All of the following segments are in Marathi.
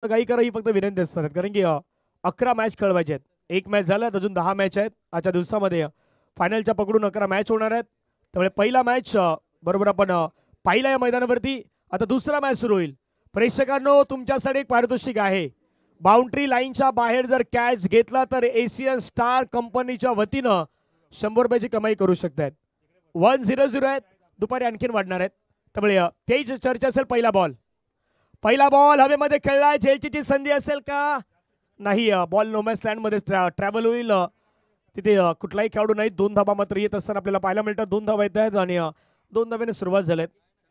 काही करा ही फक्त विनंती असतात, कारण की 11 मॅच खेळवायचे आहेत. एक मॅच झाल्यात, अजून 10 मॅच आहेत आजच्या दिवसामध्ये. फायनलच्या पकडून 11 मॅच होणार आहेत. त्यामुळे पहिला मॅच बरोबर आपण पाहिला या मैदानावरती. आता दुसरा मॅच सुरू होईल. प्रेक्षकांनो, तुमच्यासाठी एक पारितोषिक आहे. बाउंड्री लाईनच्या बाहेर जर कॅच घेतला तर एशियन स्टार कंपनीच्या वतीनं 100 रुपयाची कमाई करू शकतात. 1-0 आहेत. दुपारी आणखीन वाढणार आहेत. त्यामुळे तेच चर्चा असेल. पहिला बॉल हवेमध्ये खेळलाय. झेलची संधी असेल का? नाही. बॉल नोमॅन्स लँड मध्ये ट्रॅव्हल होईल. तिथे कुठलाही खेळाडू नाही. 2 धावा मात्र येत असताना आपल्याला पाहायला मिळतात. 2 धावा येत आहेत आणि 2 धाव्याने सुरुवात झाल्यात.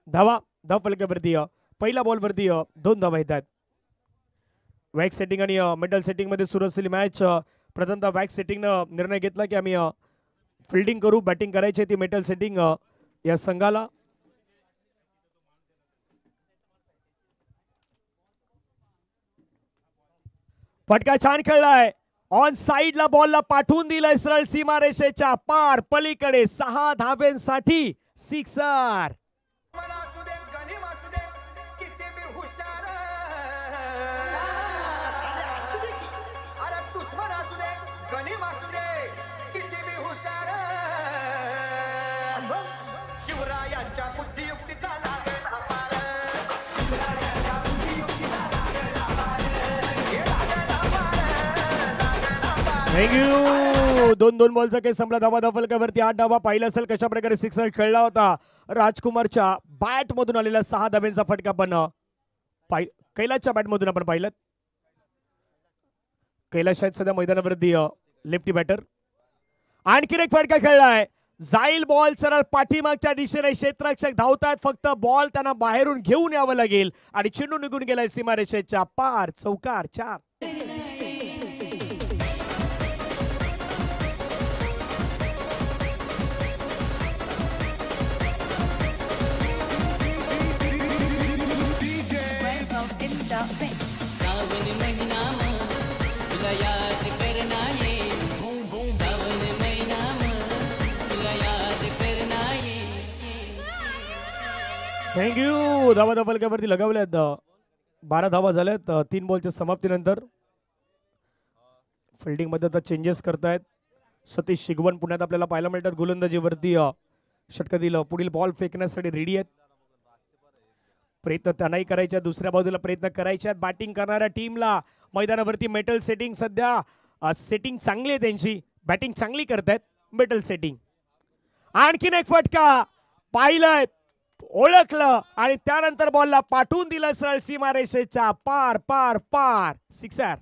धाव फलकावरती पहिल्या बॉलवरती 2 धावा येत आहेत. वॅक्स सेटिंग आणि मेटल सेटिंग मध्ये सुरू असलेली मॅच. प्रथमतः वॅक्स सेटिंगनं निर्णय घेतला की आम्ही फिल्डिंग करू, बॅटिंग करायची. ती मेटल सेटिंग या संघाला. फटका छान खेळलाय. ऑन साइडला बॉलला पाठवून दिलाय सरळ सीमारेषेच्या पार पलीकडे. 6 धाब्यांसाठी सिक्सर. थँक्यू. 2-2 बॉलचा काही संपला. धावा फलकावरती 8 धावा. पाहिलं असेल कशा प्रकारे सिक्सर खेळला होता राजकुमारच्या बॅट मधून आलेला 6 धाब्यांचा फटका. पण कैलासच्या बॅट मधून आपण पाहिलं. कैलास आहेत सध्या मैदानावरती लेफ्टी बॅटर. आणखीन एक फटका खेळलाय. जाईल बॉल सरळ पाठीमागच्या दिशेने. क्षेत्ररक्षक धावतात. फक्त बॉल त्यांना बाहेरून घेऊन यावं लागेल आणि चेंडू निघून गेलाय सीमारेषेच्या पार. चौकार. 4. थँक्यू. धावा फलकावरती लगावल्यात. 12 धावा झाल्यात 3 बॉलच्या समाप्तीनंतर. फिल्डिंग मध्ये आता चेंजेस करतायत. सतीश शिगवण पुण्यात आपल्याला पाहायला मिळतात. गोलंदाजीवरती षटकातील पुढील बॉल फेकण्यासाठी रेडी आहेत. प्रयत्न त्यांनाही करायच्या. दुसऱ्या बाजूला प्रयत्न करायचे आहेत बॅटिंग करणाऱ्या टीमला. मैदानावरती मेटल सेटिंग सध्या सेटिंग चांगली आहे त्यांची. बॅटिंग चांगली करतायत. Metal setting. आणखीन एक फटका. पाहिलंय, ओळखलं आणि त्यानंतर बॉलला पाठवून दिलं सरळ सीमारेषेच्या पार पार पार. सिक्सर.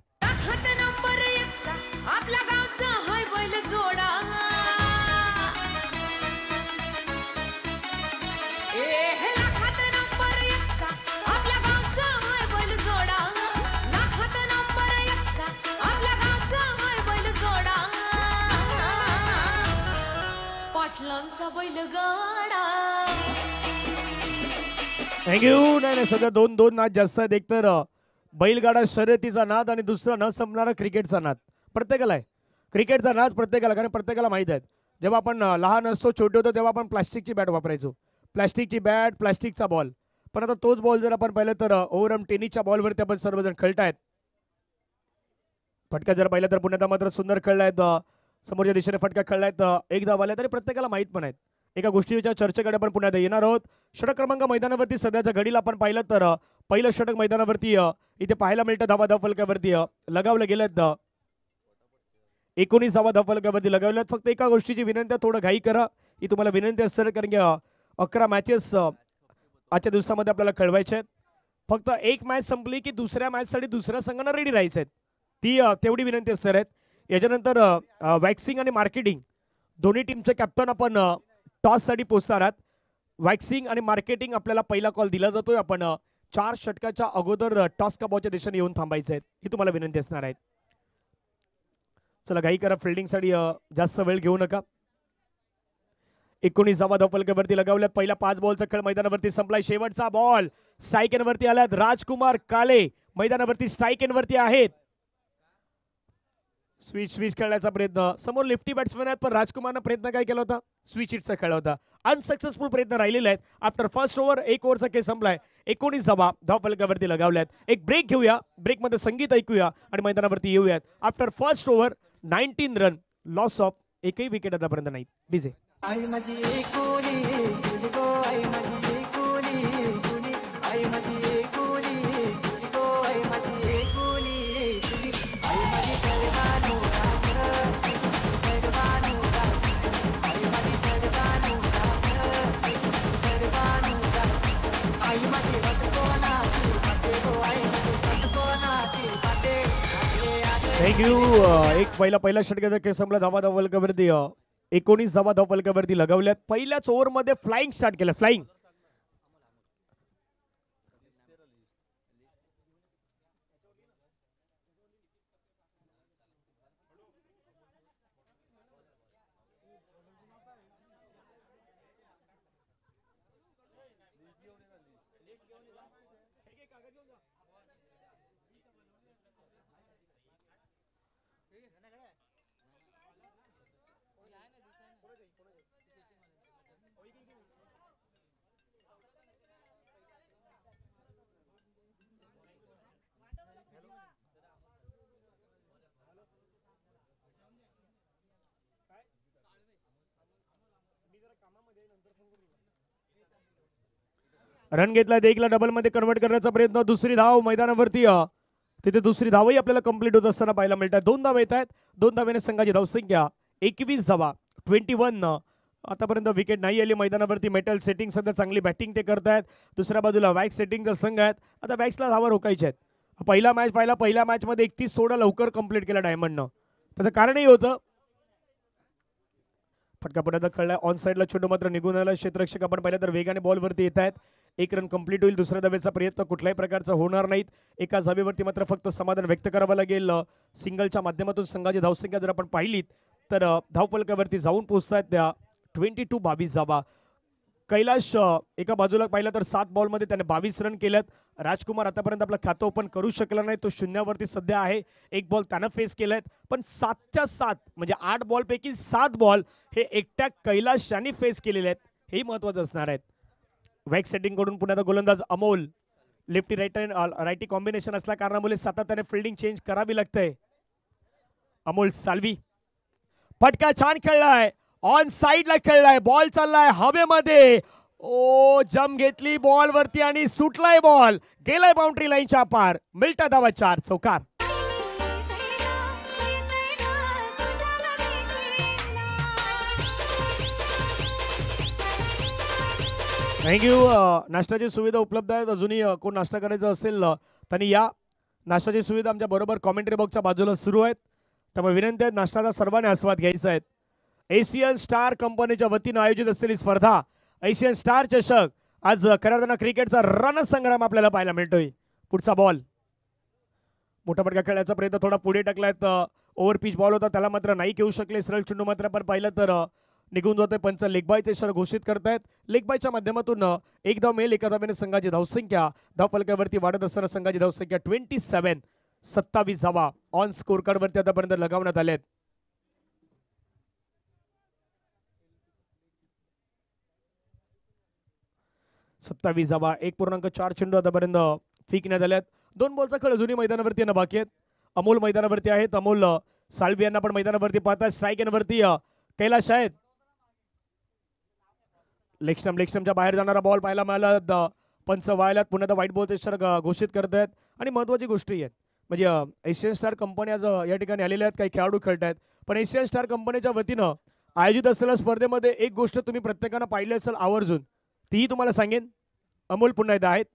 आपल्या गावचा हाय बैल जोडा. लाखात नंबर 1चा आपल्या गावचा हाय बैल जोडा. लाखात नंबर 1चा आपल्या गावचा हाय बैल जोडा. पाटलांचा बैल गाडा. थँक्यू. नाही सध्या 2-2 नाद जास्त आहेत. एक तर बैलगाडा शर्यतीचा नाद आणि दुसरा न संपणारा क्रिकेटचा नाद. प्रत्येकाला आहे क्रिकेटचा नाद प्रत्येकाला. कारण प्रत्येकाला माहित आहे जेव्हा आपण लहान असतो, छोटे होतो, तेव्हा आपण प्लास्टिकची बॅट वापरायचो. प्लास्टिकची बॅट, प्लास्टिकचा बॉल. पण आता तोच बॉल जर आपण पाहिलं तर ओव्हरआर्म टेनिसच्या बॉलवरती आपण सर्वजण खेळतायत. फटका जर पाहिलं तर पुण्यात मात्र सुंदर खेळलायत. समोरच्या दिशेने फटका खेळलायत. एक धाव आल्या तरी प्रत्येकाला माहित पण आहेत. एका गोष्टीच्या चर्चेकडे आपण पुण्यात येणार आहोत. षटक क्रमांक मैदानावरती सध्याच्या घडीला आपण पाहिलं तर पहिलं षटक मैदानावरती इथे पाहायला मिळतं. धावा फलकावरती लगावलं गेलेत. 19 धावा फलकावरती लगावल्यात. फक्त एका गोष्टीची विनंती, थोडं घाई करा. ही तुम्हाला विनंती असते कारण की 11 मॅचेस आजच्या दिवसामध्ये आपल्याला खेळवायचे आहेत. फक्त एक मॅच संपली की दुसऱ्या मॅचसाठी दुसऱ्या संघांना रेडी राहायचं आहे. ती तेवढी विनंती असणार आहेत. याच्यानंतर वॅक्सिंग आणि मार्केटिंग दोन्ही टीमचे कॅप्टन आपण टॉससाठी पोहोचणार आहात. वॅक्सिंग आणि मार्केटिंग आपल्याला पहिला कॉल दिला जातोय. आपण 4 षटकाच्या अगोदर टॉस कबावच्या दिशेने येऊन थांबायचे आहेत. ही तुम्हाला विनंती असणार आहे. चला घाई करा. फिल्डिंगसाठी जास्त वेळ घेऊ नका. 19 धावा फलकावरती लगावल्यात. पहिला 5 बॉलचा खेळ मैदानावरती संपलाय. शेवटचा बॉल स्ट्राईक एंडवरती आल्यात. राजकुमार काले मैदानावरती स्ट्राईक एंडवरती आहेत. स्विच खेळण्याचा प्रयत्न, समोर लेफ्टी बॅट्समॅन आहेत पण राजकुमारनं प्रयत्न काय केला होता, स्विच हिटचा खेळला होता. अनसक्सेसफुल प्रयत्न राहिलेले आहेत. आफ्टर फर्स्ट ओव्हर 1 ओव्हरचा खेळ संपलाय. 19 धावा धावफलकावरती लगावल्यात. एक ब्रेक घेऊया, ब्रेकमध्ये संगीत ऐकूया आणि मैदानावरती येऊयात. After first over 19 run, loss of एकही विकेट आतापर्यंत नाही. डीजे आई माझी एकोली जुली गो, आई माझी एकोली जुली, आई माझी एकोली जुली गो, आई माझी एकोली जुली, आई माझी सर्वानो राख, सर्वानो राख, आई माझी सर्वानो राख, सर्वानो राख, आई माझी रटकोनाची पाटे गो, आई माझी रटकोनाची पाटे. थँक्यू. एक पहिला षटकाचा खेळ संपला. धावा धावफलकावरती 19 धावा धावफलकावरती लगावल्यात. पहिल्याच ओव्हरमध्ये फ्लाइंग स्टार्ट केलं. फ्लाइंग रन घेतला. देखला डबल मध्ये कन्वर्ट करण्याचा प्रयत्न. दुसरी धाव मैदानावरती तिथे दुसरी धावही आपल्याला कंप्लीट होत असताना पाहायला मिळतात. 2 धावा येत आहेत. 2 धाव्याने संघाची धावसंख्या 21 धावा 21. आतापर्यंत विकेट नाही आली मैदानावरती. मेटल सेटिंग सध्या चांगली बॅटिंग ते करतायत. दुसऱ्या बाजूला वॅक्स सेटिंगचा संघ आहेत. आता वॅक्सला धावा रोखायच्या आहेत. पहिला मॅच पाहिला, पहिल्या मॅचमध्ये 31 थोडा लवकर कंप्लीट केला डायमंडनं. त्याचं कारणही होतं. फटकापट्यात खेळलाय ऑन साईडला, छोटं मात्र निघून आलं. क्षेत्ररक्षक आपण पाहिलं तर वेगाने बॉलवरती येत आहेत. 1 रन कंप्लीट होईल. दुसऱ्या धावेचा प्रयत्न कुठल्याही प्रकारचा होणार नाहीत. एका धावेवरती मात्र फक्त समाधान व्यक्त करावं लागेल. सिंगलच्या माध्यमातून संघाची धावसंख्या जर आपण पाहिलीत तर धावफलकावरती जाऊन पोहोचतायत त्या 22 धावा. कैलाश एका बाजूला पाहिलं तर 7 बॉलमध्ये त्याने 22 रन केलेत. राजकुमार आतापर्यंत आपलं खातं ओपन करू शकला नाही. तो शून्यावरती सध्या आहे. 1 बॉल त्यानं फेस केलाय. पण 7च्या 7 म्हणजे 8 बॉलपैकी 7 बॉल हे एकट्या कैलाश यांनी फेस केलेले आहेत. हेही महत्वाचं असणार आहेत. वॅक्स सेटिंग कडून पुन्हा गोलंदाज अमोल. लेफ्टी रायटी कॉम्बिनेशन असल्या कारणामुळे सातत्याने फिल्डिंग चेंज करावी लागते. अमोल साल्वी फटका छान खेळलाय. ऑन साइडला खेळलाय. बॉल चाललाय हवेमध्ये. ओ जम घेतली बॉल वरती आणि सुटलाय बॉल. गेलाय बाउंड्री लाईनच्या पार. मिळता धावा 4 चौकार. थँक्यू. नाश्त्याची सुविधा उपलब्ध आहे. अजूनही कोण नाश्ता करायचा असेल त्यांनी या. नाश्त्याची सुविधा आमच्या बरोबर कॉमेंट्री बॉक्सच्या बाजूला सुरू आहेत. त्यामुळे विनंती आहे नाश्त्याचा सर्वांनी आस्वाद घ्यायचा आहे. एशियन स्टार कंपनीच्या वतीनं आयोजित असलेली स्पर्धा एशियन स्टार चषक. आज खऱ्या क्रिकेटचा रणसंग्राम आपल्याला पाहायला मिळतोय. पुढचा बॉल मोठा फटका खेळण्याचा प्रयत्न थोडा पुढे टाकलायत. ओव्हर पिच बॉल होता त्याला मात्र नाही घेऊ शकले. सरळ चेंडू मात्र आपण पाहिलं तर निघून जातोय. पंच लेगबायचे इशारा घोषित करतायत. लेगबायच्या माध्यमातून 1 धाव मिळेल. एका धावेने संघाची धावसंख्या धावफलकावरती वाढत असताना संघाची धावसंख्या 27 धावा ऑन स्कोर कार्ड वरती आतापर्यंत लगावण्यात आल्यात. सत्तावीस धावा 1.4 चेंडू आतापर्यंत फेकण्यात आल्यात. 2 बॉलचा खेळ अजूनही मैदानावरती येणं बाकी आहेत. अमोल मैदानावरती आहेत. अमोल साल्वी यांना पण मैदानावरती पाहतात. स्ट्राईक वरती कैलाश आहेत. लेग स्टंपच्या बाहेर जाणारा बॉल पाहायला मिळाला. पंच वायलात पुन्हा व्हाईट बॉलचा इशारा घोषित करत आहेत. आणि महत्वाची गोष्टी आहेत म्हणजे एशियन स्टार कंपनी आज या ठिकाणी आलेल्या आहेत. काही खेळाडू खेळत आहेत. पण एशियन स्टार कंपनीच्या वतीनं आयोजित असलेल्या स्पर्धेमध्ये एक गोष्ट तुम्ही प्रत्येकानं पाहिली असेल आवर्जून, तीही तुम्हाला सांगेन. अमोल पुन्हा एकदा आहेत.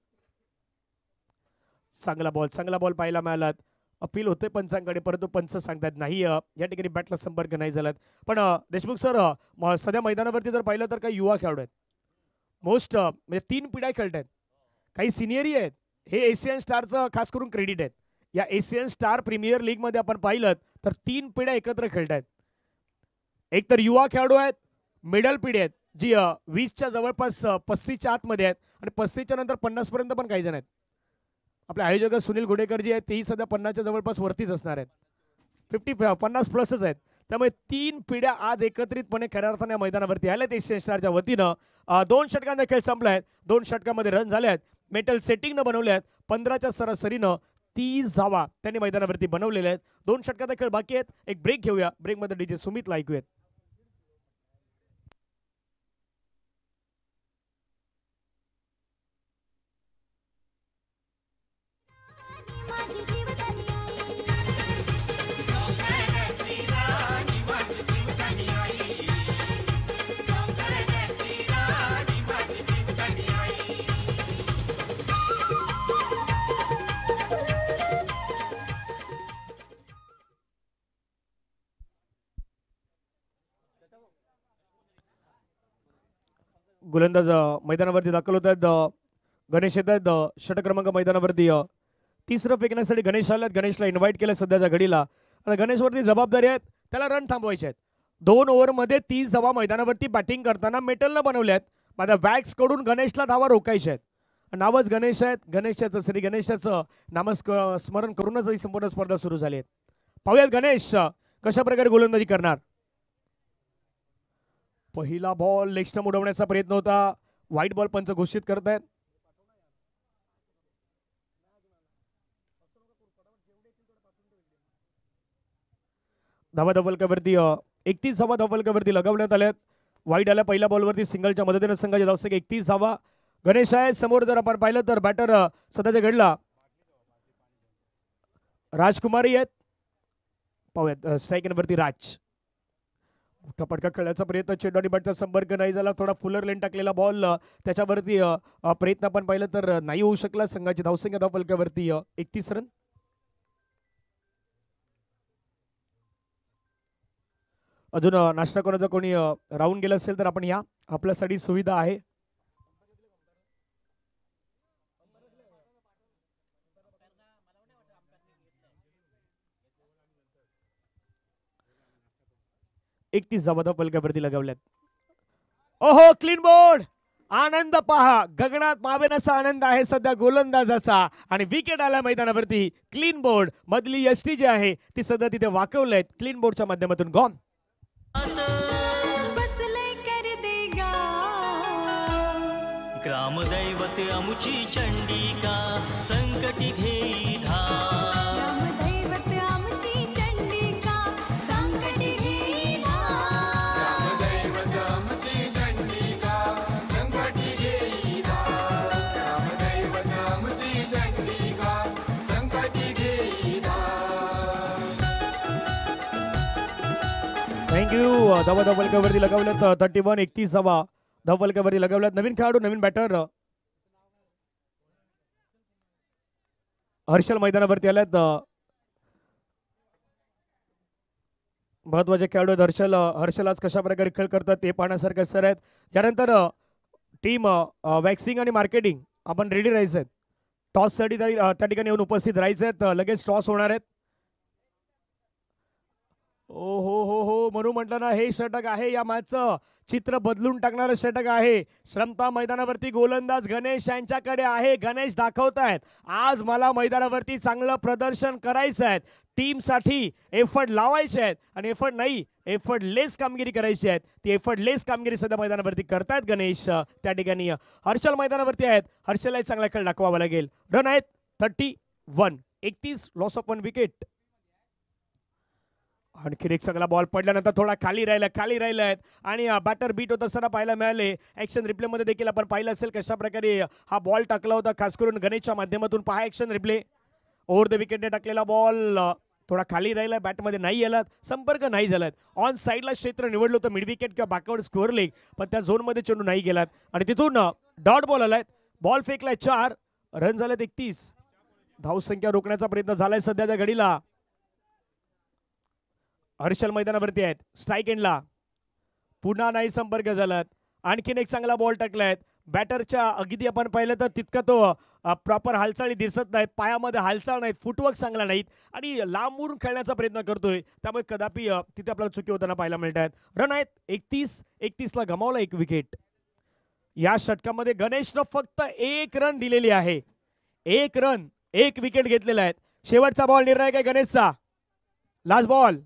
चांगला बॉल पाहायला मिळाला. अपील होते पंचांकडे परंतु पंच सांगतात नाही या ठिकाणी बॅटला संपर्क नाही झाला. पण देशमुख सर सध्या मैदानावरती जर पाहिलं तर काही युवा खेळाडू आहेत. मोस्ट म्हणजे 3 पिढ्या खेळत आहेत. काही सिनियरही आहेत. हे एशियन स्टारचं खास करून क्रेडिट आहेत. या एशियन स्टार प्रीमियर लीग मध्ये आपण पाहिलं तर 3 पिढ्या एकत्र खेळत आहेत. एक तर युवा खेळाडू आहेत, मिडल पिढी आहेत जी 20च्या जवळपास 35च्या आतमध्ये आहेत आणि 35च्या नंतर 50 पर्यंत पण काही जण आहेत. आपले आयोजक सुनील घोडेकर जी आहेत तेही सध्या 50च्या जवळपास वरतीच असणार आहेत. 50 प्लसच आहेत. त्यामुळे 3 पिढ्या आज एकत्रितपणे खऱ्या अर्थाने मैदानावरती आल्यात एशियन स्टारच्या वतीनं. 2 षटकांचा खेळ संपलाय. 2 षटकामध्ये रन झाले आहेत. मेटल सेटिंगनं बनवले आहेत. 15च्या सरासरीनं 30 धावा त्यांनी मैदानावरती बनवलेल्या आहेत. 2 षटकाचा खेळ बाकी आहेत. एक ब्रेक घेऊया. ब्रेकमध्ये डीजे सुमितला ऐकूयात. गोलंदाज मैदानावरती दाखल होत आहेत. गणेश येत आहेत षटक क्रमांक मैदानावरती. तिसरं फेकण्यासाठी गणेश आल्यात. गणेशला इन्व्हाइट केलं सध्याच्या घडीला. आता गणेशवरती जबाबदारी आहेत. त्याला रन थांबवायचे आहेत. 2 ओव्हरमध्ये 30 धावा मैदानावरती बॅटिंग करताना मेटलनं बनवल्या आहेत. माझ्या वॅक्स कडून गणेशला धावा रोखायच्या आहेत. नावच गणेश आहेत. गणेशाचं श्री गणेशाचं नामस्मरण करूनच ही संपूर्ण स्पर्धा सुरू झाली आहे. पाहूयात गणेश कशा प्रकारे गोलंदाजी करणार. पहिला बॉल लेग स्टंप उडवण्याचा प्रयत्न होता. व्हाईट बॉल पंच घोषित करत आहेत. धावा धवलकावरती 31 धावा धवलकावरती लगावण्यात आल्यात. वाईट आल्या पहिल्या बॉलवरती सिंगलच्या मदतीने संघाची धावसंख्या 31 धावा. गणेश आहे समोर. जर आपण पाहिलं तर बॅटर सध्याच्या घडला राजकुमारी आहेत. पाहूयात स्ट्राईक वरती राज. मोठा पटका खेळण्याचा प्रयत्न. चेंडू आणि बॅटचा संपर्क नाही झाला. थोडा फुलर लेन टाकलेला बॉल त्याच्यावरती प्रयत्न आपण पाहिलं तर नाही होऊ शकला. संघाची धावसंख्या धावफलकावरती 31 रन. अजून नाश्ता कोणाचा कोणी राहून गेला असेल तर आपण या, आपल्यासाठी सुविधा आहे. एकतीस धावा पलकावरती लगावल्यात. ओहो क्लीन बोर्ड. आनंद पहा. गगनात मावेनासा आनंद आहे सध्या गोलंदाजाचा. आणि विकेट आल्या मैदानावरती. क्लीन बोर्ड मधली यष्टी जी आहे ती सध्या तिथे वाकवलंय. क्लीन बोर्डच्या माध्यमातून गॉन. ग्रामदैवत अमुची चंडिका संकटी घेई धाव. ग्रामदैवत आमची चंडिका संकटी घेई धाव. ग्रामदैवत आमची चंडिका संकटी घेई धाव. ग्रामदैवत आमची चंडिका संकटी घेई धाव. थँक्यू. धावा धावफलकावरती लगावल्यात 31. 31 धावा धावफलकावरती लगावल्यात. नवीन खेळाडू नवीन बॅटर हर्षल मैदानावरती आल्यात. महत्वाचे खेळाडू आहेत हर्षल. हर्षल आज कशा प्रकारे खेळ करतात ते पाहण्यासारखे सर आहेत. यानंतर टीम वॅक्सिंग आणि मार्केटिंग आपण रेडी राहायचं आहेत. टॉससाठी त्या ठिकाणी येऊन उपस्थित राहायचे आहेत. लगेच टॉस होणार आहेत. ओ हो हो हो म्हणून म्हटलं ना हे षटक आहे या मॅचचं चित्र बदलून टाकणारं षटक आहे. श्रमता मैदानावरती गोलंदाज गणेश यांच्याकडे आहे. गणेश दाखवतायत आज मला मैदानावरती चांगलं प्रदर्शन करायचं आहे. टीमसाठी एफर्ट लावायचे आहेत आणि एफर्ट नाही एफर्ट लेस कामगिरी करायची आहे. ती एफर्ट लेस कामगिरी सध्या मैदानावरती करतायत गणेश. त्या ठिकाणी हर्षल मैदानावरती आहेत. हर्षलला चांगला खेळ दाखवावा लागेल. रन आहेत 31. 31 लॉस ऑफ 1 विकेट. आणखी एक चांगला बॉल पडल्यानंतर थोडा खाली राहिलाय आणि बॅटर बीट होत असताना पाहायला मिळाले. ऍक्शन रिप्ले मध्ये देखील आपण पाहिलं असेल कशा प्रकारे हा बॉल टाकला होता खास करून गणेशच्या माध्यमातून. पहा ऍक्शन रिप्ले. ओव्हर द विकेटने टाकलेला बॉल थोडा खाली राहिला. बॅटमध्ये नाही आला. संपर्क नाही झालाय. ऑन साईडला क्षेत्र निवडलं होतं मिड विकेट किंवा बॅकवर्ड स्कोअर लेग पण त्या झोनमध्ये चेंडू नाही गेलात आणि तिथून डॉट बॉल आलाय. बॉल फेकलाय 4. रन झालेत 31. धावसंख्या रोखण्याचा प्रयत्न झालाय सध्याच्या घडीला. हर्षल मैदानावरती आहेत. स्ट्राईक एंडला पुन्हा नाही संपर्क झालात. आणखीन एक चांगला बॉल टाकलाय. बॅटरच्या अगदी आपण पाहिलं तर तितका तो प्रॉपर हालचाली दिसत नाहीत. पायामध्ये हालचाल नाहीत. फुटवर्क चांगला नाहीत आणि लांबून खेळण्याचा प्रयत्न करतोय. त्यामुळे कदापि तिथे आपल्याला चुकी होताना पाहायला मिळत आहेत. रन आहेत 31. 31ला गमावला 1 विकेट. या षटकामध्ये गणेशनं फक्त 1 रन दिलेली आहे. 1 रन 1 विकेट घेतलेला आहे. शेवटचा बॉल निर्णायक आहे गणेशचा. लास्ट बॉल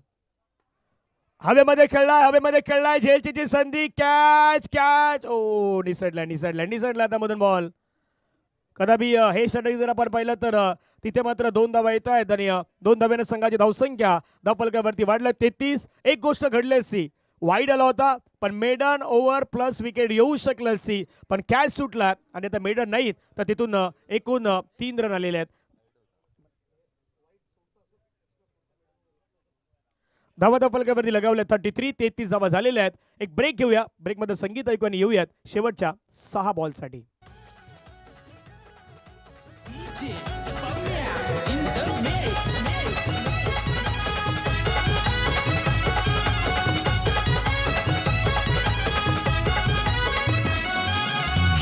हवेमध्ये खेळलाय झेलची संधी कॅच कॅच ओ निसटलाय आता मधून बॉल. कदापि हे षटक जर आपण पाहिलं तर तिथे मात्र 2 धावा येत आहेत आणि 2 धाव्याने संघाची धावसंख्या धावफलकावरती वाढल्या 33. एक गोष्ट घडली असती, वाईड आला होता पण मेडन ओव्हर प्लस विकेट येऊ शकलं असती, पण कॅच सुटला आणि आता मेडन नाहीत तर तिथून एकूण 3 रन आलेले आहेत. धावा धावफलकावरती लगावल्या 33. 33 धावा झालेल्या आहेत. एक ब्रेक घेऊया, ब्रेकमध्ये संगीत ऐकून येऊयात शेवटच्या 6 बॉलसाठी.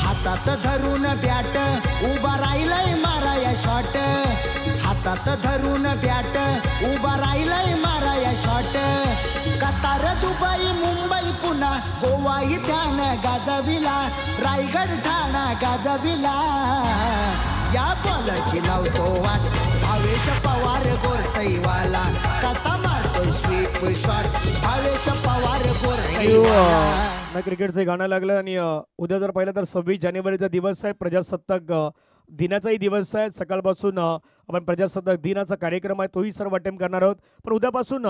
हातात धरून बॅट उभा राहिलंय माराया शॉट. हातात धरून बॅट उभा राहिलंय माराया shot. Qatar Dubai Mumbai Puna Goa इथ्यान गाजविला. रायगड ठाणा गाजविला. या बॉलरची लावतो वाट भावेश पवार गोरसईवाला. कसा मारतो स्वीप शॉट भावेश पवार गोरसईवाला. क्रिकेटचं गाणं लागलं आणि उद्या जर पाहिलं तर 26 जानेवारीचा दिवस आहे, प्रजासत्ताक दिनाचाही दिवस आहे. सकाळपासून आपण प्रजासत्ताक दिनाचा कार्यक्रम आहे तोही सर्व अटेम्प्ट करणार आहोत. पण उद्यापासून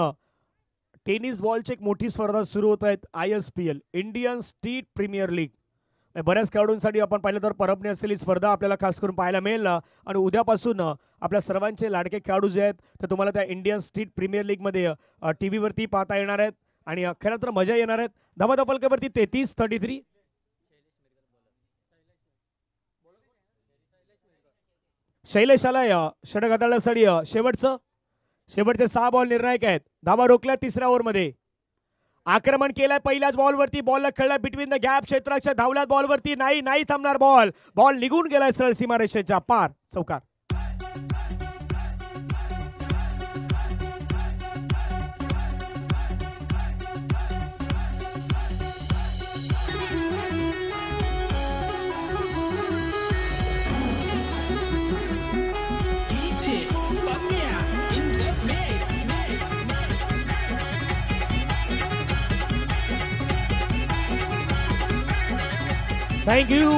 टेनिस बॉलची एक मोठी स्पर्धा सुरू होत आहेत. ISPL Indian street premier league. बऱ्याच खेळाडूंसाठी आपण पाहिलं तर परभणी असलेली स्पर्धा आपल्याला खास करून पाहायला मिळेल आणि उद्यापासून आपल्या सर्वांचे लाडके खेळाडू जे आहेत ते तुम्हाला त्या इंडियन स्ट्रीट प्रीमियर लीगमध्ये TV वरती पाहता येणार आहेत आणि खरं तर मजा येणार आहेत. धावा धावफलकावरती 33. शैलेश आलाय षटक हाताळण्यासाठी. शेवटचे 6 बॉल निर्णायक आहेत. धावा रोखल्या 3ऱ्या ओव्हरमध्ये. आक्रमण केलंय पहिल्याच बॉलवरती. बॉलला खेळलाय बिटवीन द गॅप क्षेत्राच्या धावल्यात बॉलवरती. नाही थांबणार बॉल निघून गेलाय सरळ सीमारेषेच्या पार. चौकार. थँक्यू.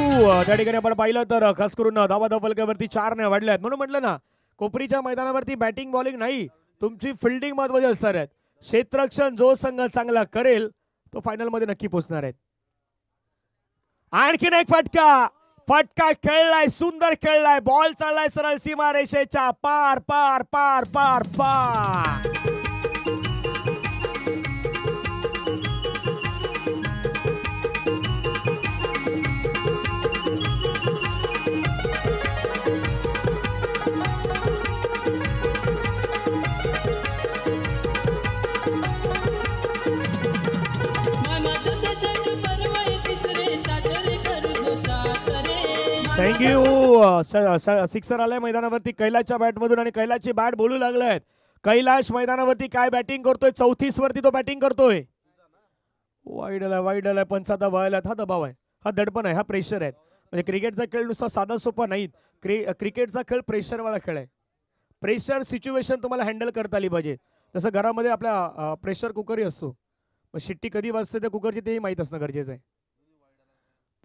त्या ठिकाणी आपण पाहिलं तर खास करून धावा धावफलकावरती 4 ने वाढल्यात. म्हणून म्हटलं ना, कोपरीच्या मैदानावरती बॅटिंग बॉलिंग नाही, तुमची फिल्डिंग महत्वाची असणार आहेत. क्षेत्ररक्षण जो संघ चांगला करेल तो फायनल मध्ये नक्की पोहोचणार आहे. आणखीन एक फटका खेळलाय, सुंदर खेळलाय. बॉल चाललाय सरळ सीमारेषेच्या पार पार पार पार पार. थँक्यू. सिक्सर आलाय मैदानावरती कैलाशच्या बॅटमधून आणि कैलाशची बॅट बोलू लागलाय. कैलाश मैदानावरती काय बॅटिंग करतोय. 34 वरती तो बॅटिंग करतोय. वाईड आलाय 5 व्हायला. हा दबाव आहे, हा दडपण आहे, हा प्रेशर आहे. म्हणजे क्रिकेटचा खेळ नुसता साधा सोपा नाही. क्रिकेटचा खेळ प्रेशरवाला खेळ आहे. प्रेशर सिच्युएशन तुम्हाला हँडल करता आली पाहिजे. जसं घरामध्ये आपल्या प्रेशर कुकरही असतो, मग शिट्टी कधी वाजते त्या कुकरची तेही माहीत असणं गरजेचं आहे.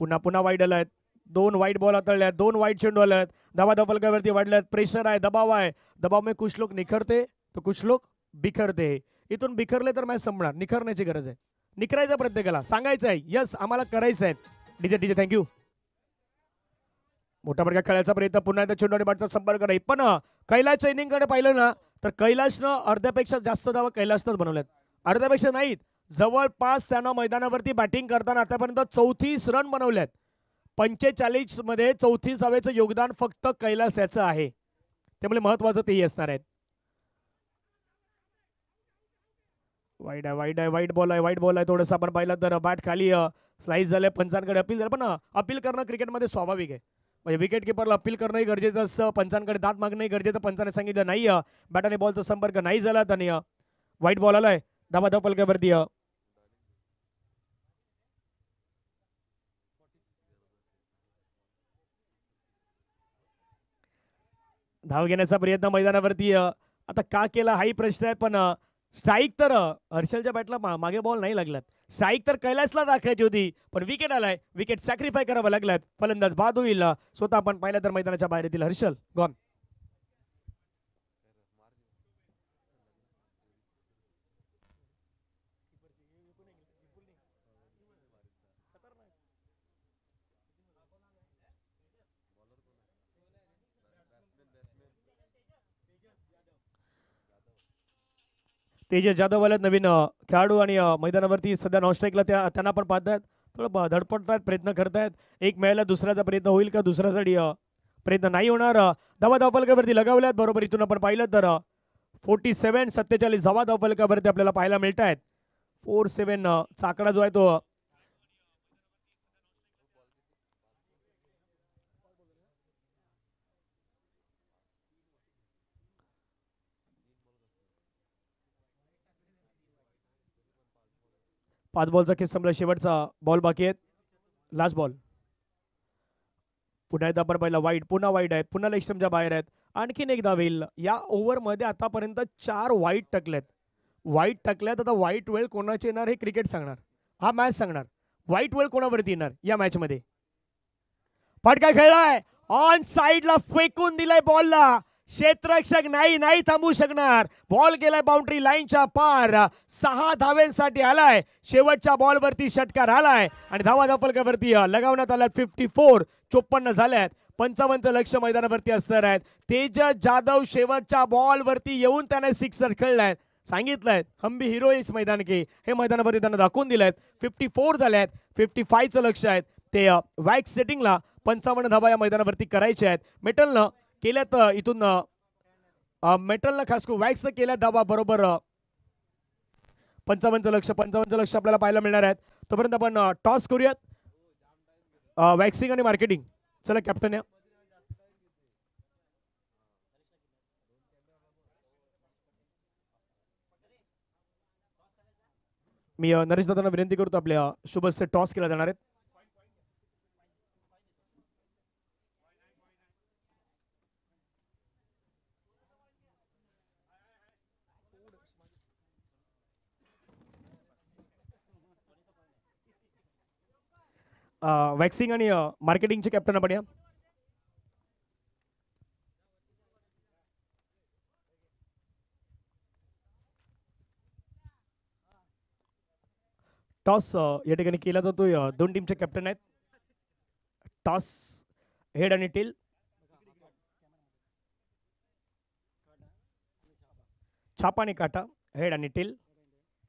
पुन्हा वाईड आलाय. 2 वाईट बॉल हाताळल्यात. 2 वाईट चेंडू आल्यात. धावा धावफलकावरती वाढल्यात. प्रेशर आहे, दबाव आहे. दबाव में कुछ लोग निखरते तो कुछ लोग बिखरते. इथून बिखरले तर मॅच संपणार. निखरण्याची गरज आहे. निखरायचं प्रत्येकाला सांगायचं आहे, यस आम्हाला करायचं आहे. DJ thank you. मोठा प्रकार खेळायचा प्रयत्न. पुन्हा एकदा चेंडू आणि बॅटचा संपर्क नाही. पण कैलाशच्या इनिंगकडे पाहिलं ना तर कैलाशनं अर्ध्यापेक्षा जास्त धावा कैलाशनंच बनवल्यात. अर्ध्यापेक्षा नाहीत, जवळपास त्यानं मैदानावरती बॅटिंग करताना आतापर्यंत 34 रन बनवल्यात. 45 मध्ये 34 धावेचं योगदान फक्त कैलास याचं आहे. त्यामुळे महत्वाचं तेही असणार आहे. वाईट बॉल आहे. थोडंसं आपण पाहिलं तर बॅट खाली स्लाइस झाले. पंचांकडे अपील झालं, पण अपील करणं क्रिकेटमध्ये स्वाभाविक आहे. म्हणजे विकेट किपरला अपील करणंही गरजेचं असतं. पंचांकडे दाद मागणंही गरजेचं. पंचाने सांगितलं नाही बॅट आणि बॉलचा संपर्क नाही झाला आणि वाईट बॉल आलाय. धावा धावफलकावरती धाव घेण्याचा प्रयत्न मैदानावरती आता का केला हाही प्रश्न आहे. पण स्ट्राईक तर हर्षलच्या बॅटला मागे बॉल नाही लागलात. स्ट्राईक तर कैलासला दाखवायची होती, पण विकेट आलाय. विकेट सॅक्रिफाय करावं लागलात. फलंदाज बाद होईल. स्वतः आपण पाहिलं तर मैदानाच्या बाहेर येतील. हर्षल गॉन. तेजस जाधव आलेत नवीन खेळाडू आणि मैदानावरती सध्या नॉनस्ट्राईकला त्यांना पण पाहतायत. थोडं धडपडतायत, प्रयत्न करतायत. एक मिळायला दुसऱ्याचा प्रयत्न होईल का, दुसऱ्यासाठी प्रयत्न नाही होणार. धावा धावफलकावरती लगावल्यात. बरोबर इथून आपण पाहिलं तर 47 धावा धावफलकावरती आपल्याला पाहायला मिळत आहेत. 47 चा आकडा जो आहे तो 5 बॉलचा खेळ संपला. शेवटचा बॉल बाकी आहेत. Last ball. पुन्हा एकदा आपण पाहिलं वाईट, पुन्हा वाईट आहेत, पुन्हा लेग स्टंपच्या बाहेर आहेत. आणखीन एकदा होईल. या ओव्हरमध्ये आतापर्यंत 4 वाईट टकलेत. वाईट टकल्यात. आता वाईट वेळ कोणाची येणार हे क्रिकेट सांगणार, हा मॅच सांगणार. वाईट वेळ कोणावरती येणार या मॅच मध्ये. फटका खेळलाय, ऑन साइडला फेकून दिलाय बॉलला. क्षेत्ररक्षक नाही थांबू शकणार. बॉल गेलाय बाउंड्री लाईनच्या पार. 6 धावेंसाठी आलाय. शेवटच्या बॉलवरती षटकार आलाय आणि धावा धावफलकावरती लगावण्यात आल्यात. 54 54 झाल्यात. 55 लक्ष मैदानावरती असणार आहेत. तेजस जाधव शेवटच्या बॉलवरती येऊन त्याने सिक्सर खेळलाय. सांगितलंय हम भी हिरो इस मैदान के, हे मैदानावरती त्यांना दाखवून दिलेत. 54 झाल्यात. 55चं लक्ष आहेत ते वॅक्स सेटिंगला. 55 धावा या मैदानावरती करायच्या आहेत. मेटलनं केल्यात इथून मेटलनं खास करून वॅक्सनं केल्यात धावा. बरोबर 55चं लक्ष आपल्याला पाहायला मिळणार आहेत. तोपर्यंत आपण टॉस करूयात. वॅक्सिंग आणि मार्केटिंग. चला कॅप्टन या. मी नरेश दादांना विनंती करतो आपल्या शुभस्य टॉस केला जाणार आहेत. वॅक्सिंग आणि मार्केटिंगचे कॅप्टन आपण या. टॉस या ठिकाणी केला जातोय. 2 टीमचे कॅप्टन आहेत. टॉस हेड आणि टेल. छापा आणि काटा. हेड आणि टेल.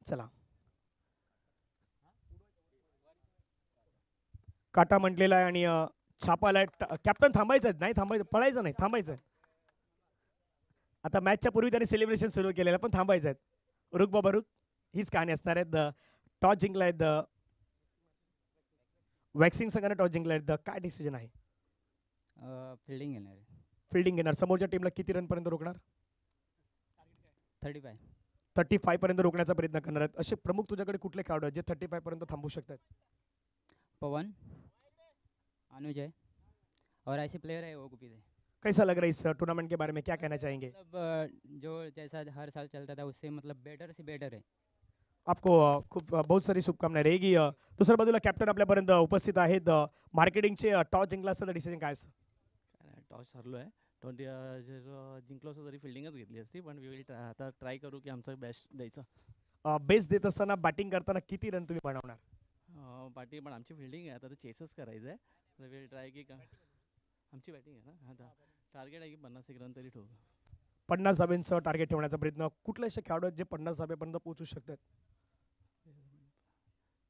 चला काटा म्हटलेला आहे आणि छापाला कॅप्टन थांबायचं नाही, थांबायचं, पळायचं नाही, थांबायचं. आता मॅचच्या पूर्वी त्यांनी सेलिब्रेशन सुरू केलेलं, पण थांबायचं आहे. रुक बाबा रुक, हीच कहाणी असणार आहे. टॉस जिंकला आहेत वॅक्सिंग संघाने. टॉस जिंकला आहेत. काय डिसिजन आहे? फिल्डिंग येणार. फिल्डिंग घेणार. समोरच्या टीमला किती रन पर्यंत रोखणार? 35 पर्यंत रोखण्याचा प्रयत्न करणार आहेत. असे प्रमुख तुझ्याकडे कुठले खेळाडू आहेत जे 35 पर्यंत थांबू शकतात? पवन, अनुज है और ऐसे प्लेयर है वो गुप्पी है. कैसा लग रहा है इस टूर्नामेंट के बारे में, क्या कहना चाहेंगे? मतलब जो जैसा हर साल चलता था उससे मतलब बेटर से बेटर है. आपको खूप बहुत सारी शुभकामना रहेगी. दुसऱ्या बाजूला कॅप्टन आपल्यापर्यंत उपस्थित आहेत. मार्केटिंगचे टॉस जिंकला असता डिसिजन काय असतं? टॉस हरलो आहे. 20 जर जिंकलो असतो तरी फिल्डिंगच घेतली असती, पण वी विल आता ट्राय करू की आमचं बेस्ट द्यायचं. बेस्ट देत असताना बॅटिंग करताना किती रन तुम्ही बनवणार? पाठी पण आमची फिल्डिंग आहे. आता तर चेसच करायचं आहे. तर विल ट्राय की आमची बॅटिंग आहे ना. आता टार्गेट आहे की 50 रन तरी ठेवू. 50 धाब्यांचं टार्गेट ठेवण्याचा प्रयत्न. कुठले असे खेळाडू आहेत जे 50 धाब्यापर्यंत पोहोचू शकतात?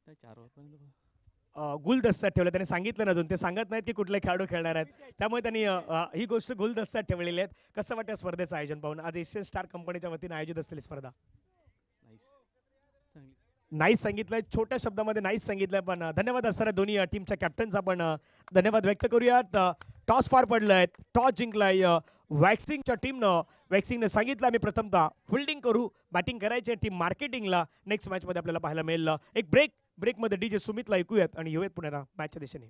4 ओव्हरपर्यंत गुलदस्त्यात ठेवलं. त्यांनी सांगितलं ना, अजून ते सांगत नाहीत की कुठले खेळाडू खेळणार आहेत. त्यामुळे त्यांनी ही गोष्ट गुलदस्त्यात ठेवलेली आहेत. कसं वाटतं स्पर्धेचं आयोजन पाहून? आज एशियन स्टार कंपनीच्या वतीने आयोजित असलेली स्पर्धा. नाईस सांगितलंय, छोट्या शब्दामध्ये नाईस सांगितलंय. पण धन्यवाद असणार दोन्ही टीमच्या कॅप्टन्स. आपण धन्यवाद व्यक्त करूयात. टॉस पार पडलाय, टॉस जिंकलाय वॅक्सिंगच्या टीमनं. वॅक्सिंगने सांगितलं आम्ही प्रथमतः फिल्डिंग करू, बॅटिंग करायची टीम मार्केटिंगला. नेक्स्ट मॅचमध्ये आपल्याला पाहायला मिळेल. एक ब्रेकमध्ये डीजे सुमितला ऐकूयात आणि येऊयात पुन्हा मॅचच्या दिशेने.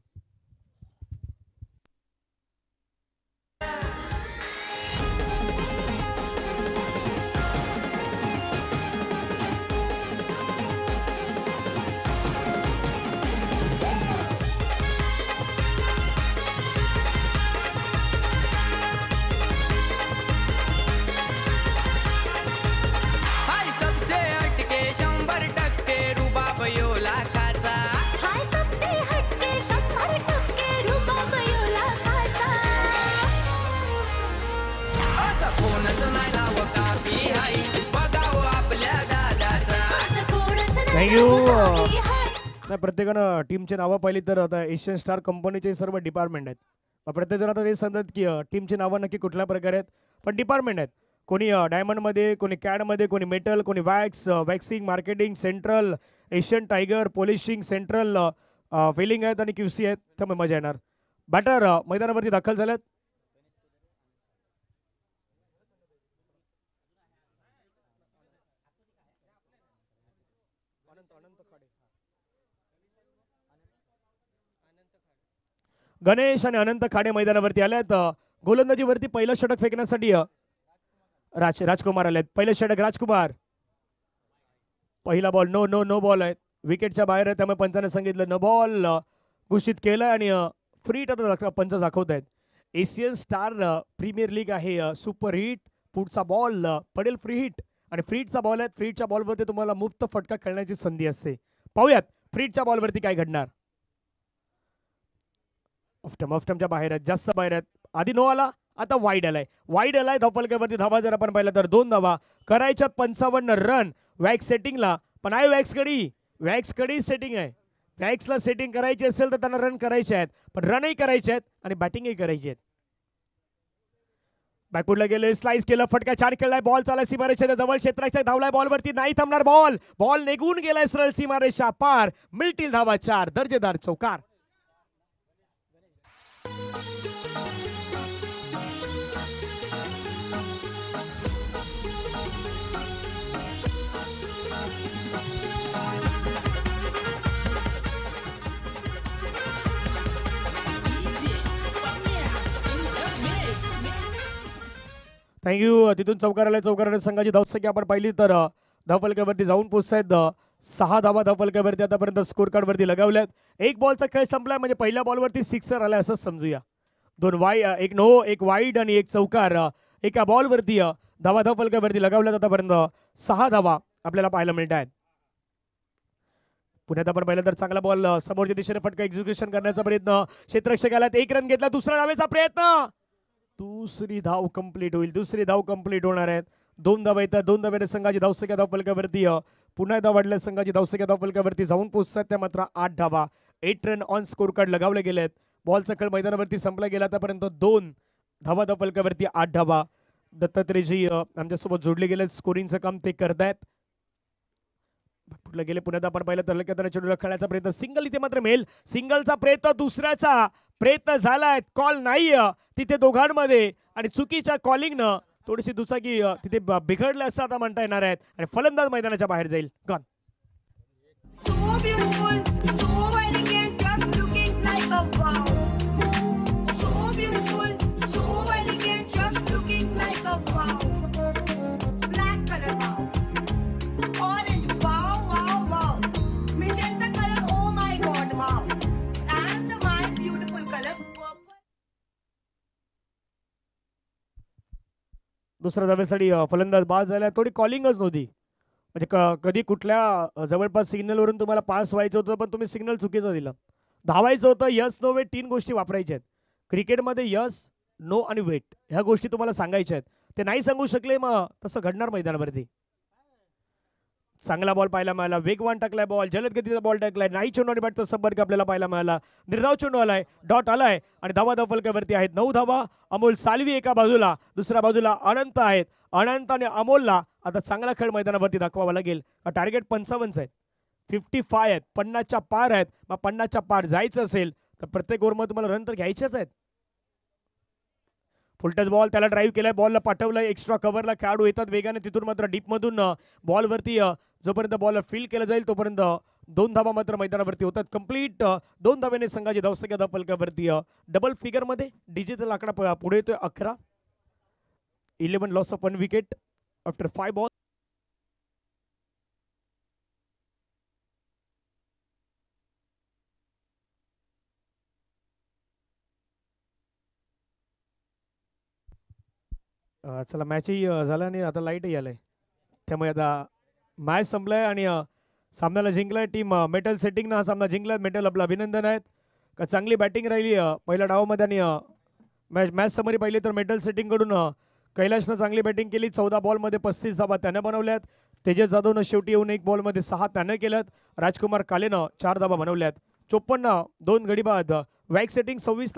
थँक्यू. नाही, प्रत्येकानं टीमची नावं पाहिली तर आता एशियन स्टार कंपनीचे सर्व डिपार्टमेंट आहेत. प्रत्येक जण आता ते सांगतात की टीमची नावं नक्की कुठल्या प्रकारे आहेत, पण डिपार्टमेंट आहेत. कोणी डायमंडमध्ये, कोणी कॅडमध्ये, कोणी मेटल, कोणी waxing, marketing, central, Asian tiger, polishing, central, welding आहेत आणि क्यूसी आहेत. त्यामुळे मजा येणार. बॅटर मैदानावरती दाखल झाल्यात. गणेश आणि अनंत खाडे मैदानावरती आल्यात. गोलंदाजीवरती पहिलं षटक फेकण्यासाठी राजकुमार आलेत. पहिलं षटक राजकुमार. पहिला ball no no no ball आहे, विकेटच्या बाहेर आहे. त्यामुळे पंचाने सांगितलं नो बॉल घोषित केलं आणि फ्री आता पंच दाखवत आहेत. एशियन स्टार प्रीमियर लीग आहे. सुपर हिट पुढचा बॉल पडेल फ्री हिट आणि फ्रीटचा बॉल आहे. फ्रीटच्या बॉलवरती तुम्हाला मुक्त फटका खेळण्याची संधी असते. पाहूयात फ्रीटच्या बॉलवरती काय घडणार. ऑफटमच्या बाहेर आहेत, जास्त बाहेर आहेत. आधी नो आला, आता वाईड आलाय. वाईड आलाय धावपलक्यावरती धावा जर आपण पाहिलं तर 2 धावा करायच्यात. 55 रन वॅक्स सेटिंगला, पण आहे वॅक्स कडे सेटिंग आहे. वॅक्सला सेटिंग करायची असेल तर त्यांना रन करायचे आहेत, पण रनही करायचे आहेत आणि बॅटिंगही करायची आहेत. बॅकफुटला गेले, स्लाइस केलं, फटका 4 खेळलाय. बॉल चालाय सीमारेषेच्या जवळ, क्षेत्राच्या धावलाय बॉलवरती, नाही थांबणार बॉल निघून गेलाय सरळ सीमारेषा पार. मिळतील धावा 4. दर्जेदार चौकार. थँक्यू. तिथून चौकाराला संघाची धावसंख्या आपण पाहिली तर धावफलकावरती जाऊन पोहोचतायत. 6 धावा धावफलकावरती आतापर्यंत स्कोर कार्ड वरती लगावल्यात. एक बॉलचा खेळ संपलाय, म्हणजे पहिल्या बॉलवरती सिक्सर आलाय असं समजूया. 1 नो, 1 वाईड आणि 1 चौकार एका बॉलवरती धावा धावफलकावरती लगावल्यात. आतापर्यंत 6 धावा आपल्याला पाहायला मिळत आहेत. पुण्यात आपण पाहिलं तर चांगला बॉल समोरच्या दिशेने फटका एक्झिक्युशन करण्याचा प्रयत्न. क्षेत्ररक्षकाला 1 रन घेतला. दुसरा धावेचा प्रयत्न, दुसरी धाव कंप्लीट होईल. दुसरी धाव कंप्लीट होणार आहेत. 2 धावा येतात. 2 धाव्याने संघाची धावसंख्या धावफलकावरती पुन्हा एकदा वाढल्या. संघाची धावसंख्या धावफलकावरती जाऊन पोहोचतात. त्या मात्र 8 धावा 8 रन ऑन स्कोर कार्ड लगावले गेलेत. बॉलचा खेळ मैदानावरती संपला गेला. आतापर्यंत 2 धावा धावफलकावरती 8 धावा. दत्तात्रेयजी आमच्यासोबत जोडले गेले, स्कोरिंगचं काम ते करतायत. कुठलं गेले पुण्यात आपण पाहिलं तर लक्ष्यात चेंडूला खेळण्याचा प्रयत्न, सिंगल इथे मात्र मेल. सिंगलचा प्रयत्न, दुसऱ्याचा प्रयत्न झालाय, कॉल नाही तिथे दोघांमध्ये आणि चुकीच्या कॉलिंगनं थोडीशी दुचाकी तिथे बिघडलं असं आता म्हणता येणार आहेत आणि फलंदाज मैदानाच्या बाहेर जाईल. Gone. So beautiful, so elegant, just looking like a wow. So beautiful, so elegant, just looking like a wow. Black color, wow. Orange, wow, wow, wow. Magenta color, oh my God, wow. And my beautiful color, purple. दुसऱ्या धावेसाठी फलंदाज बाद झाला. थोडी कॉलिंगच नव्हती, म्हणजे कधी कुठल्या जवळपास सिग्नलवरून तुम्हाला पास व्हायचं होतं पण तुम्ही सिग्नल चुकीचं दिलं. धावायचं होतं यस नो वेट, 3 गोष्टी वापरायच्या आहेत क्रिकेटमध्ये. यस, नो आणि वेट ह्या गोष्टी तुम्हाला सांगायच्या आहेत. ते नाही सांगू शकले, मग तसं घडणार मैदानावरती. चांगला बॉल पाहायला मिळाला, वेगवान टाकलाय बॉल, जलद गतीचा बॉल टाकलाय, नाही चेंडू आणि बॅटचा संपर्क आपल्याला पाहायला मिळाला. निर्धाव चेंडू आलाय, डॉट आलाय आणि धावा धावफलकावरती आहेत 9 धावा. अमोल सालवी एका बाजूला, दुसऱ्या बाजूला अनंत आहेत. अनंत आणि अमोलला आता चांगला खेळ मैदानावरती दाखवावा लागेल. टार्गेट 55 आहेत, 55 आहेत, 50च्या पार आहेत. मग 50च्या पार जायचं असेल तर प्रत्येक ओव्हरमध्ये तुम्हाला रन तर घ्यायचेच आहेत. फुलटच बॉल, त्याला ड्राईव्ह केलाय, बॉलला पाठवलंय, एक्स्ट्रा कव्हरला खेळाडू येतात वेगाने. तिथून मात्र डीपमधून बॉलवरती जोपर्यंत बॉल फील्ड केलं जाईल तोपर्यंत 2 धावा मात्र मैदानावरती होतात. कंप्लीट 2 धाव्याने संघाची धावसंख्या धावफलकावरती डबल फिगरमध्ये. डिजिटल आकडा पुढे येतोय 11. 11 loss of 1 wicket after 5 ball. चला, मॅचही झाला आणि आता लाईटही आलाय, त्यामुळे आता मॅच संपलाय आणि सामन्याला जिंकलाय टीम मेटल सेटिंगनं. हा सामना जिंकलाय मेटल. आपलं अभिनंदन आहेत का चांगली बॅटिंग राहिली पहिल्या डावामध्ये आणि मॅच समरी पाहिली तर मेटल सेटिंगकडून कैलाशनं चांगली बॅटिंग केली. 14 बॉलमध्ये 35 धावा त्यानं बनवल्यात. तेजस जाधवनं शेवटी येऊन 1 बॉलमध्ये 6 त्यानं केल्यात. राजकुमार कालेनं 4 धावा बनवल्यात. 54 2 गडी बाद. वॅक सेटिंग 26